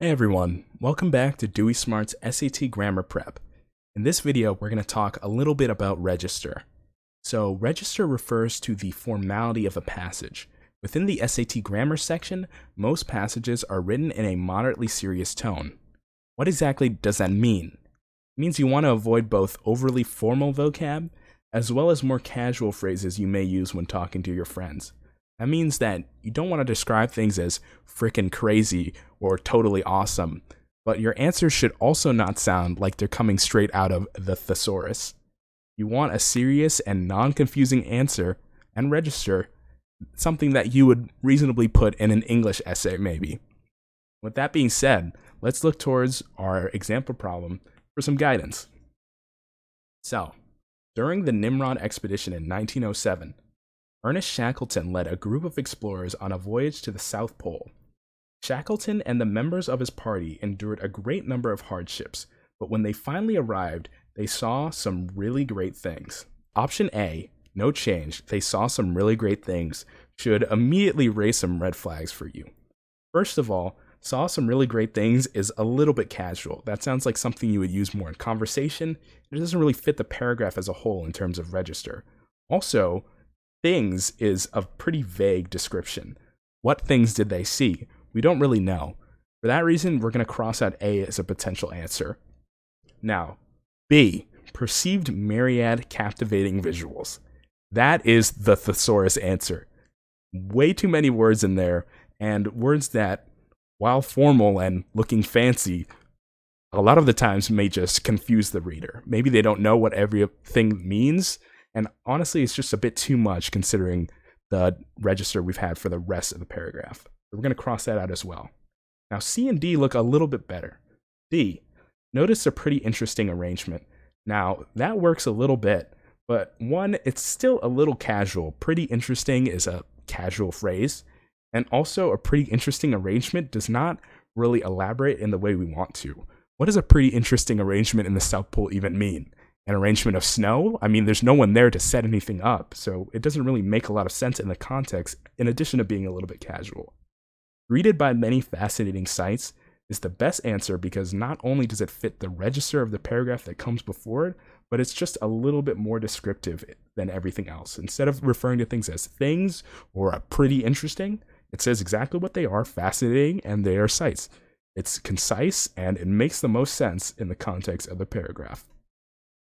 Hey everyone, welcome back to Dewey Smart's SAT Grammar Prep. In this video, we're going to talk a little bit about register. So, register refers to the formality of a passage. Within the SAT Grammar section, most passages are written in a moderately serious tone. What exactly does that mean? It means you want to avoid both overly formal vocab as well as more casual phrases you may use when talking to your friends. That means that you don't want to describe things as frickin' crazy or totally awesome, but your answers should also not sound like they're coming straight out of the thesaurus. You want a serious and non-confusing answer and register, something that you would reasonably put in an English essay maybe. With that being said, let's look towards our example problem for some guidance. So, during the Nimrod expedition in 1907, Ernest Shackleton led a group of explorers on a voyage to the South Pole. Shackleton and the members of his party endured a great number of hardships, but when they finally arrived, they saw some really great things. Option A, no change, they saw some really great things, should immediately raise some red flags for you. First of all, saw some really great things is a little bit casual. That sounds like something you would use more in conversation. It doesn't really fit the paragraph as a whole in terms of register. Also, things is a pretty vague description. What things did they see? We don't really know. For that reason, we're going to cross out A as a potential answer. Now, B, perceived myriad captivating visuals. That is the thesaurus answer. Way too many words in there, and words that, while formal and looking fancy, a lot of the times may just confuse the reader. Maybe they don't know what everything means, and honestly, it's just a bit too much considering the register we've had for the rest of the paragraph. So we're going to cross that out as well. Now, C and D look a little bit better. D, notice a pretty interesting arrangement. Now, that works a little bit, but one, it's still a little casual. Pretty interesting is a casual phrase, and also a pretty interesting arrangement does not really elaborate in the way we want to. What does a pretty interesting arrangement in the South Pole even mean? An arrangement of snow? I mean, there's no one there to set anything up, so it doesn't really make a lot of sense in the context, in addition to being a little bit casual. Greeted by many fascinating sights is the best answer because not only does it fit the register of the paragraph that comes before it, but it's just a little bit more descriptive than everything else. Instead of referring to things as things or a pretty interesting, it says exactly what they are, fascinating, and they are sights. It's concise, and it makes the most sense in the context of the paragraph.